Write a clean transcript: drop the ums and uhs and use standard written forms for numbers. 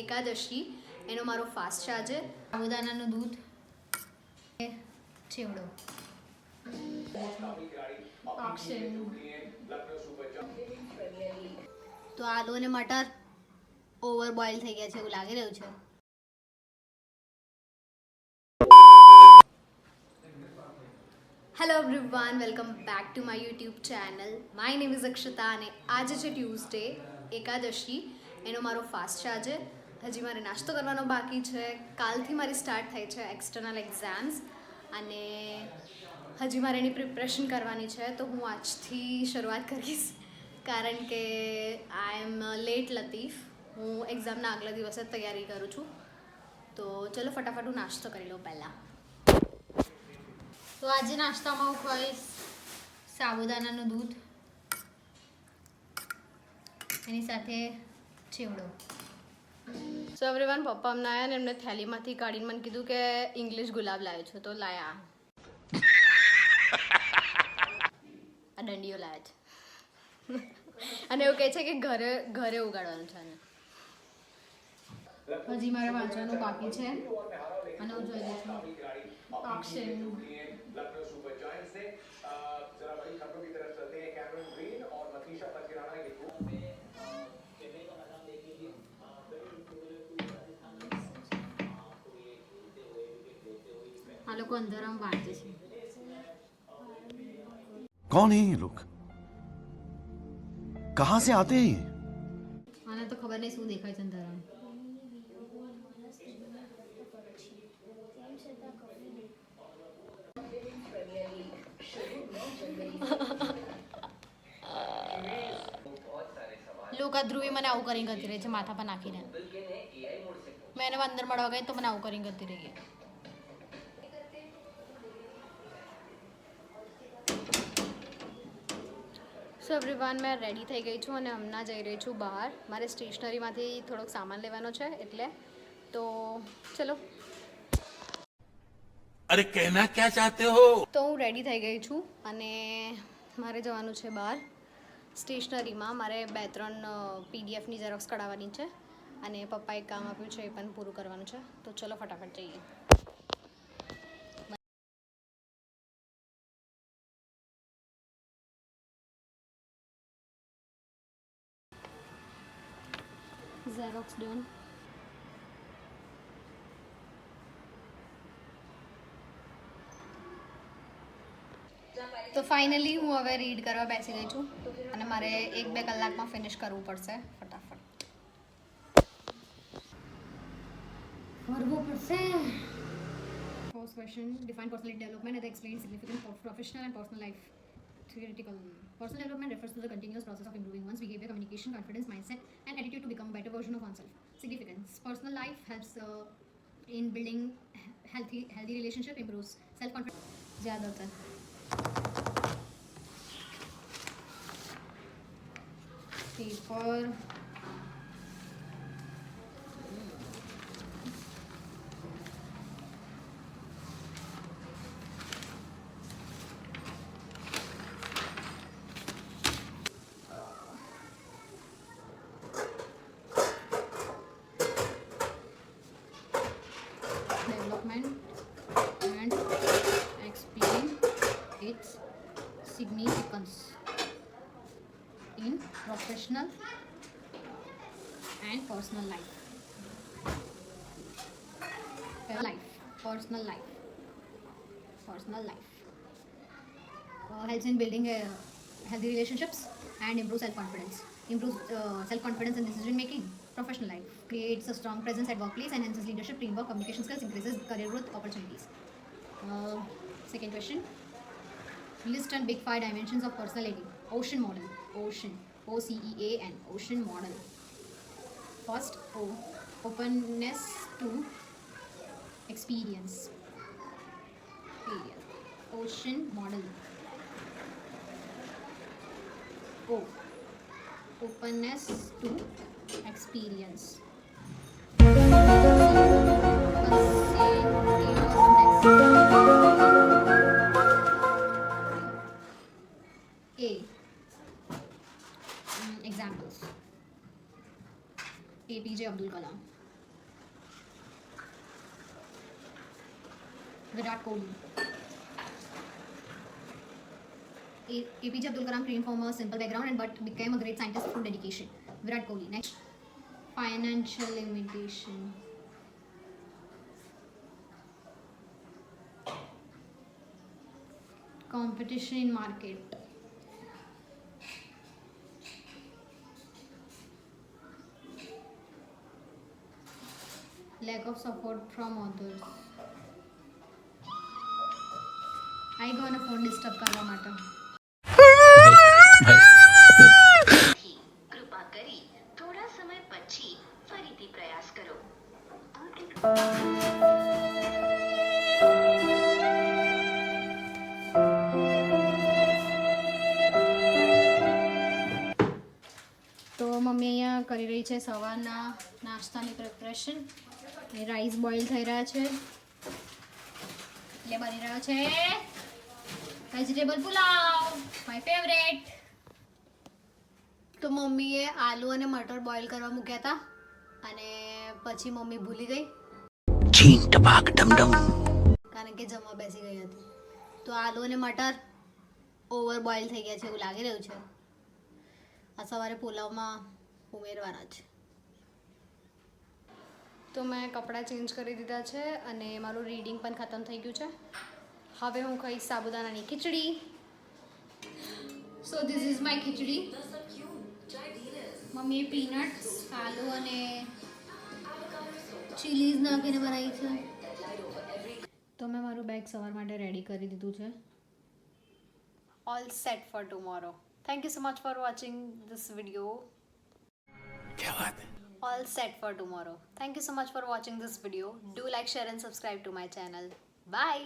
એકાદશી એનો મારો ફાસ્ટ છે આજે. સાબુદાણાનું દૂધ, ચેવડો, તો આલુ અને મટર ઓવર બોઇલ થઈ ગયા છે એવું લાગી રહ્યું છે. Hello everyone, welcome back to my YouTube channel. My name is Akshata અને આજે છે ટ્યુઝડે, એકાદશી એનો મારો ફાસ્ટ છે આજે. હજી મારે નાસ્તો કરવાનો બાકી છે. કાલથી મારી સ્ટાર્ટ થાય છે એક્સટર્નલ એક્ઝામ્સ અને હજી મારે એની પ્રિપરેશન કરવાની છે. તો હું આજથી શરૂઆત કરીશ કારણ કે આઈ એમ લેટ લતીફ. હું એક્ઝામના આગલા દિવસે જ તૈયારી કરું છું. તો ચલો ફટાફટ હું નાસ્તો કરી લઉં પહેલાં. તો આજે નાસ્તામાં હું ખાઈશ સાબુદાણાનું દૂધ, એની સાથે ચેવડો. સો એવરીવન, પપ્પા અમને આવ્યા ને એમને થેલીમાંથી કાઢીને મને કીધું કે ઇંગ્લિશ ગુલાબ લાવ્યો છો. તો લાયા આ દંડીઓ લાવ્યા છે અને એવું કહે છે કે ઘરે ઘરે ઉગાડવાનું છે. અને હજી મારે વાંચવાનું બાકી છે અને હું જોઈ લઉં છું અક્ષયનું. આ લોકો અંધારામાં વાંચે છે. कौन है ये लोग कहां से आते हैं આને તો ખબર નહીં શું દેખાય છે અંધારામાં. લોકો ધ્રુવી મને આવું કરીને કરતી રહી છે માથા પર નાખીને. મેં એને અંદર મળવા ગઈ તો મને આવું કરીને કરતી રહી. સો એવરીવન, મેં રેડી થઈ ગઈ છું અને હમણાં જઈ રહી છું બહાર. મારે સ્ટેશનરીમાંથી થોડોક સામાન લેવાનો છે એટલે. તો ચલો. अरे कहना क्या चाहते हो? તો હું રેડી થઈ ગઈ છું અને મારે જવાનું છે બહાર સ્ટેશનરીમાં. મારે 2-3 પીડીએફની ઝેરોક્સ કઢાવવાની છે અને પપ્પાએ એક કામ આપ્યું છે એ પણ પૂરું કરવાનું છે. તો ચલો ફટાફટ જઈએ. Xerox done. તો ફાઇનલી હું હવે રીડ કરવા બેસી ગઈ છું અને મારે 1-2 કલાકમાં ફિનિશ કરવું પડશે. ફટાફટ કરવું પડશે. First question, define personality development and explain significant professional and personal life. Theoretical. Personal development refers to the continuous process of improving one's behavior, communication, confidence, mindset, and attitude to become a better version of oneself. Significance. Personal life helps in building healthy relationship, improves self-confidence. ज़्यादा होता है. Paper development and explain its significance in professional and personal life. Personal life helps in building healthy relationships and improve self-confidence. Improves self-confidence in decision making. Professional life creates a strong presence at workplace, enhances leadership, teamwork, communication skills, increases career growth opportunities. Second question, list and big 5 dimensions of personality. Ocean model. Ocean, OCEAN, ocean model. First, openness to experience. Ocean model. O, openness to experience. A, examples. APJ Abdul Kalam. Virat Kohli. APJ Abdul Kalam came from a simple background but became a great scientist through dedication. Virat Kohli. Next, financial limitation. Competition in market. Lack of support from others. I go on a phone disturb કરવા માટે. કૃપા કરી થોડા સમય પછી ફરીથી પ્રયાસ કરો. તો મમ્મી અહીંયા કરી રહી છે સવારના નાસ્તાની પ્રિપરેશન. રાઈસ બોઇલ થઈ રહ્યા છે એટલે બની રહ્યો છે વેજીટેબલ પુલાવ, માય ફેવરેટ. તો મમ્મીએ આલુ અને મટર બોઇલ કરવા મૂક્યા હતા અને પછી મમ્મી ભૂલી ગઈ छीन टपाक डम डम કારણ કે જમવા બેસી ગઈ હતી. તો આલુ અને મટર ઓવર બોઇલ થઈ ગયા છે એવું લાગી રહ્યું છે. આ સવારે પુલાવમાં ઉમેરવાના છે. તો મેં કપડાં ચેન્જ કરી દીધા છે અને મારું રીડિંગ પણ ખતમ થઈ ગયું છે. હવે હું ખાઈશ સાબુદાણાની ખીચડી. સો ધીસ ઇઝ માય ખીચડી. મમ્મીએ પીનટ્સ, આલુ અને ચીલીઝ નાખીને બનાવી છે. તો મેં મારું બેગ સવાર માટે રેડી કરી દીધું છે. All set for tomorrow. Thank you so much for watching this video. क्या बात है? All set for tomorrow. Thank you so much for watching this video. Do like, share and subscribe to my channel. Bye.